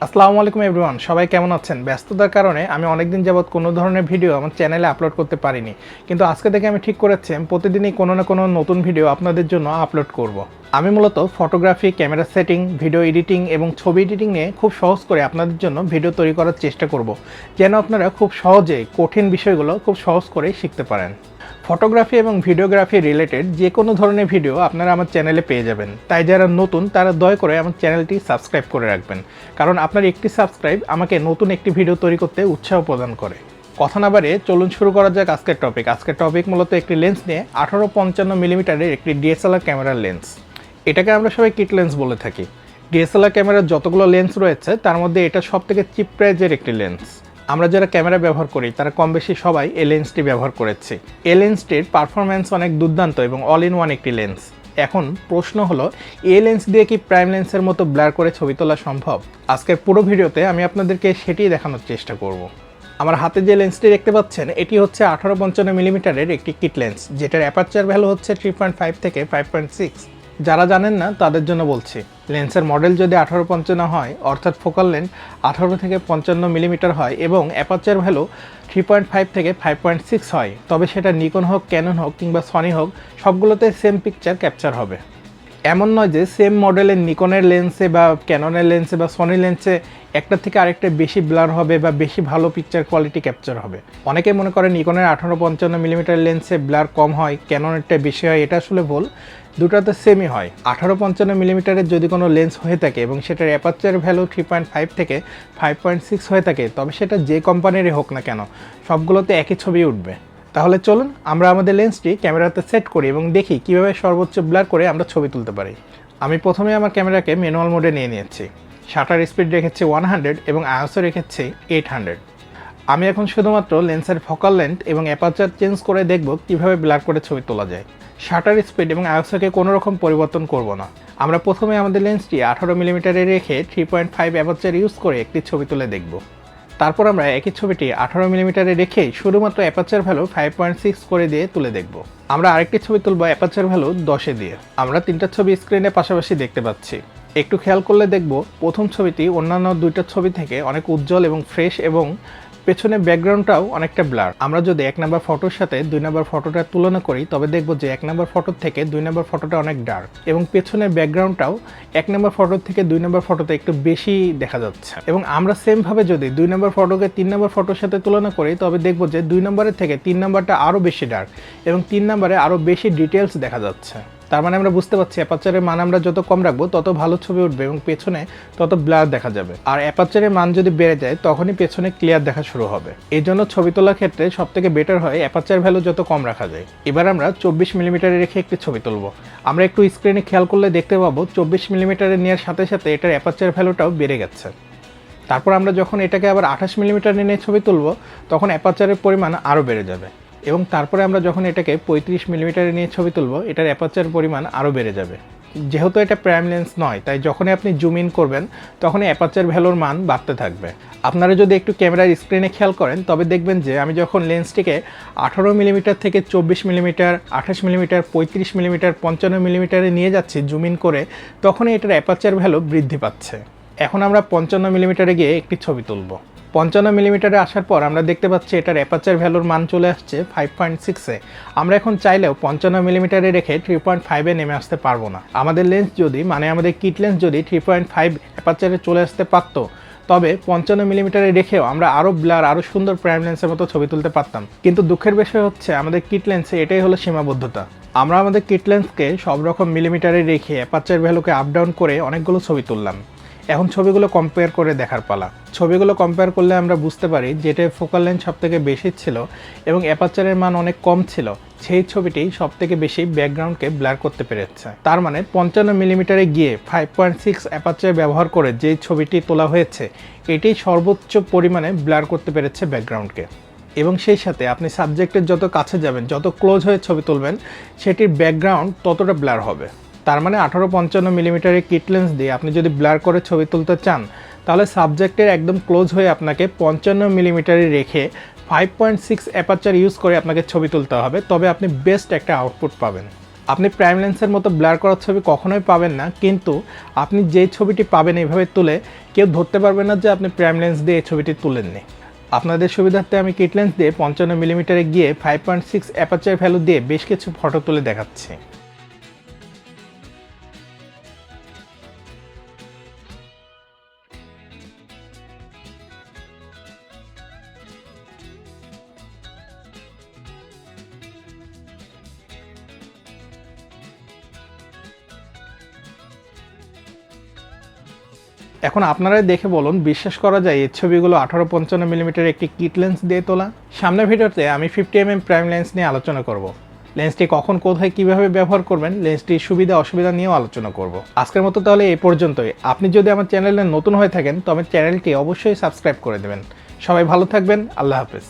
আসসালামু আলাইকুম এভরিওয়ান, সবাই কেমন আছেন? ব্যস্ততার কারণে আমি অনেকদিন যাবত কোনো ধরনের ভিডিও আমার চ্যানেলে আপলোড করতে পারিনি, কিন্তু আজকে থেকে আমি ঠিক করেছি প্রতিদিনই কোনো না কোনো নতুন ভিডিও আপনাদের জন্য আপলোড করব। আমি মূলত photography, camera setting, video editing এবং ছবি এডিটিং নিয়ে খুব সহজ করে আপনাদের জন্য ভিডিও তৈরি করার চেষ্টা করব, যেন আপনারা খুব সহজে কঠিন বিষয়গুলো খুব সহজ করে শিখতে পারেন। ফটোগ্রাফি এবং ভিডিওগ্রাফি রিলেটেড যে কোনো ধরনের ভিডিও আপনারা আমার চ্যানেলে পেয়ে যাবেন, তাই যারা নতুন তারা দয়া করে আমার চ্যানেলটি সাবস্ক্রাইব করে রাখবেন, কারণ আপনার একটি সাবস্ক্রাইব আমাকে নতুন একটি ভিডিও তৈরি করতে উৎসাহ প্রদান করে। কথা না বাড়িয়ে চলুন শুরু করা যাক আজকের টপিক মূলত একটি লেন্স নিয়ে 18-55 মিলিমিটারের একটি ডিএসএলআর ক্যামেরার লেন্স। এটাকে আমরা সবাই কিট লেন্স বলে থাকি। ডিএসএলআর ক্যামেরার যতগুলো লেন্স রয়েছে তার মধ্যে এটা সবথেকে চিপ প্রাইজের একটি লেন্স। আমরা যারা ক্যামেরা ব্যবহার করি তারা কম বেশি সবাই এই লেন্সটি ব্যবহার করেছি। এই লেন্সটির পারফরম্যান্স অনেক দুর্দান্ত এবং অল ইন ওয়ান একটি লেন্স। এখন প্রশ্ন হলো, এই লেন্স দিয়ে কি প্রাইম লেন্সের মতো ব্লার করে ছবি তোলা সম্ভব? আজকের পুরো ভিডিওতে আমি আপনাদেরকে সেটিই দেখানোর চেষ্টা করব। আমার হাতে যে লেন্সটি দেখতে পাচ্ছেন এটি হচ্ছে 18-55 মিলিমিটারের একটি কিট লেন্স, যেটার অ্যাপারচার ভ্যালু হচ্ছে 3.5 থেকে 5.6। যারা জানেন না তাদের জন্য বলছি, লেন্সের মডেল যদি 18-55 হয়, অর্থাৎ ফোকাল লেন্থ 18 থেকে 55 মিলিমিটার হয় এবং অ্যাপারচার ভ্যালু 3.5 থেকে 5.6 হয়, তবে সেটা নিকন হোক, ক্যানন হোক কিংবা সনি হোক, সবগুলোতে সেম পিকচার ক্যাপচার হবে। এমন নয় যে সেম মডেলের নিকনের লেন্সে বা ক্যাননের লেন্সে বা সনি লেন্সে একটা থেকে আরেকটা বেশি ব্লার হবে বা বেশি ভালো পিকচার কোয়ালিটি ক্যাপচার হবে। অনেকে মনে করে নিকনের 18-55 মিলিমিটার লেন্সে ব্লার কম হয়, ক্যাননেরটা বেশি হয়। এটা আসলে ভুল, দুটাতে সেমই হয়। 18-55 মিলিমিটারের যদি কোনো লেন্স হয়ে থাকে এবং সেটার অ্যাপারচার ভ্যালু 3.5 থেকে 5.6 হয়ে থাকে, তবে সেটা যে কোম্পানিরই হোক না কেন, সবগুলোতে একই ছবি উঠবে। তাহলে চলুন আমরা আমাদের লেন্সটি ক্যামেরাতে সেট করি এবং দেখি কিভাবে সর্বোচ্চ ব্লার করে আমরা ছবি তুলতে পারি। আমি প্রথমে আমার ক্যামেরাকে ম্যানুয়াল মোডে নিয়ে নিয়েছি। শাটার স্পিড রেখেছি 100 এবং আইএসও রেখেছি 800। আমি এখন শুধুমাত্র লেন্সের ফোকাল লেন্থ এবং অ্যাপারচার চেঞ্জ করে দেখব কিভাবে ব্লার করে ছবি তোলা যায়। শাটার স্পিড এবং আইএসওকে কোনো রকম পরিবর্তন করব না। আমরা প্রথমে আমাদের লেন্সটি 18 মিলিমিটারে রেখে 3.5 অ্যাপারচার ইউজ করে একটি ছবি তুলে দেখব। তারপর আমরা একই ছবিটি 18 মিলিমিটারে রেখে শুধুমাত্র অ্যাপারচার ভ্যালু 5.6 করে দিয়ে তুলে দেখব। আমরা আরেকটি ছবি তুলব অ্যাপারচার ভ্যালু 10 দিয়ে। আমরা তিনটা ছবি স্ক্রিনে পাশাপাশি দেখতে পাচ্ছি। একটু খেয়াল করলে দেখব প্রথম ছবিটি অন্যান্য দুইটা ছবি থেকে অনেক উজ্জ্বল এবং ফ্রেশ এবং পেছনে ব্যাকগ্রাউন্ডটাও অনেকটা ব্লার। আমরা যদি 1 নম্বর ফটোর সাথে 2 নম্বর ফটোটা তুলনা করি, তবে দেখব যে 1 নম্বর ফটোর থেকে 2 নম্বর ফটোটা অনেক ডার্ক এবং পেছনের ব্যাকগ্রাউন্ডটাও 1 নম্বর ফটোর থেকে 2 নম্বর ফটোতে একটু বেশি দেখা যাচ্ছে। এবং আমরা সেমভাবে যদি 2 নম্বর ফটোকে 3 নম্বর ফটোর সাথে তুলনা করি, তবে দেখব যে 2 নম্বরের থেকে 3 নম্বরটা আরও বেশি ডার্ক এবং 3 নম্বরে আরও বেশি ডিটেলস দেখা যাচ্ছে। তার মানে আমরা বুঝতে পারছি অ্যাপারচারের মান আমরা যত কম রাখবো তত ভালো ছবি উঠবে এবং পেছনে তত ব্লার দেখা যাবে। আর অ্যাপারচারের মান যদি বেড়ে যায় তখনই পেছনে ক্লিয়ার দেখা শুরু হবে। এই জন্য ছবি তোলার ক্ষেত্রে সবথেকে বেটার হয় অ্যাপারচার ভ্যালু যত কম রাখা যায়। এবার আমরা 24 মিলিমিটারে রেখে একটি ছবি তুলব। আমরা একটু স্ক্রিনে খেয়াল করলে দেখতে পাবো 24 মিলিমিটারে নেওয়ার সাথে সাথে এটার অ্যাপারচার ভ্যালুটাও বেড়ে গেছে। তারপর আমরা যখন এটাকে আবার 28 মিলিমিটারে নিয়ে ছবি তুলব, তখন অ্যাপারচারের পরিমাণ আরও বেড়ে যাবে। এবং তারপরে আমরা যখন এটাকে 35 মিলিমিটারে নিয়ে ছবি তুলব, এটার অ্যাপারচার পরিমাণ আরও বেড়ে যাবে। যেহেতু এটা প্রাইম লেন্স নয়, তাই যখনই আপনি জুম ইন করবেন তখনই অ্যাপারচার ভ্যালুর মান বাড়তে থাকবে। আপনারা যদি একটু ক্যামেরার স্ক্রিনে খেয়াল করেন, তবে দেখবেন যে আমি যখন লেন্সটিকে 18 মিলিমিটার থেকে 24 মিলিমিটার, 28 মিলিমিটার, 35 মিলিমিটার, 55 মিলিমিটারে নিয়ে যাচ্ছি জুম ইন করে, তখনই এটার অ্যাপারচার ভ্যালু বৃদ্ধি পাচ্ছে। এখন আমরা 55 মিলিমিটারে গিয়ে একটি ছবি তুলব। 55 মিলিমিটারে আসার পর আমরা দেখতে পাচ্ছি এটার অ্যাপারচার ভ্যালুর মান চলে আসছে 5.6-এ। আমরা এখন চাইলেও 55 মিলিমিটারে রেখে 3.5-এ নেমে আসতে পারবো না। আমাদের লেন্স যদি আমাদের কিট লেন্স যদি 3.5 অ্যাপারচারে চলে আসতে পারতো, তবে 55 মিলিমিটারে রেখেও আমরা আরও ব্লার, আরও সুন্দর প্রাইম লেন্সের মতো ছবি তুলতে পারতাম। কিন্তু দুঃখের বিষয় হচ্ছে আমাদের কিট লেন্সে এটাই হলো সীমাবদ্ধতা। আমরা আমাদের কিট লেন্সকে সব রকম মিলিমিটারে রেখে অ্যাপারচার ভ্যালুকে আপ ডাউন করে অনেকগুলো ছবি তুললাম। এখন ছবিগুলো কম্পেয়ার করে দেখার পালা। ছবিগুলো কম্পেয়ার করলে আমরা বুঝতে পারি যেটা ফোকাল লেন্থ সবথেকে বেশি ছিল এবং অ্যাপারচারের মান অনেক কম ছিল, সেই ছবিটি সবথেকে বেশি ব্যাকগ্রাউন্ডকে ব্লার করতে পেরেছে। তার মানে 55 মিলিমিটারে গিয়ে 5.6 অ্যাপারচার ব্যবহার করে যে ছবিটি তোলা হয়েছে, এটি সর্বোচ্চ পরিমাণে ব্লার করতে পেরেছে ব্যাকগ্রাউন্ডকে। এবং সেই সাথে আপনি সাবজেক্টের যত কাছে যাবেন, যত ক্লোজ হয়ে ছবি তুলবেন, সেটির ব্যাকগ্রাউন্ড ততটা ব্লার হবে। তার মানে 18-55 মিলিমিটারের কিট লেন্স দিয়ে আপনি যদি ব্লার করে ছবি তুলতে চান, তাহলে সাবজেক্টের একদম ক্লোজ হয়ে আপনাকে 55 মিলিমিটারে রেখে 5.6 অ্যাপারচার ইউজ করে আপনাকে ছবি তুলতে হবে, তবে আপনি বেস্ট একটা আউটপুট পাবেন। আপনি প্রাইম লেন্সের মতো ব্লার করা ছবি কখনোই পাবেন না, কিন্তু আপনি যেই ছবিটি পাবেন এইভাবে তুলে কেউ ধরতে পারবে না যে আপনি প্রাইম লেন্স দিয়ে এই ছবিটি তুলেননি। আপনাদের সুবিধার্থে আমি কিট লেন্স দিয়ে 55 মিলিমিটারে গিয়ে 5.6 অ্যাপারচার ভ্যালু দিয়ে বেশ কিছু ফটো তুলে দেখাচ্ছি। এখন আপনারাই দেখে বলুন, বিশ্বাস করা যায় এই ছবিগুলো 18-55 মিলিমিটার একটি কিট লেন্স দিয়ে তোলা? সামনের ভিডিওতে আমি 50mm প্রাইম লেন্স নিয়ে আলোচনা করব। লেন্সটি কখন কোথায় কিভাবে ব্যবহার করবেন, লেন্সটির সুবিধা অসুবিধা নিয়েও আলোচনা করব। আজকের মতো তাহলে এই পর্যন্তই। আপনি যদি আমার চ্যানেলে নতুন হয়ে থাকেন তবে চ্যানেলটি অবশ্যই সাবস্ক্রাইব করে দেবেন। সবাই ভালো থাকবেন। আল্লাহ হাফেজ।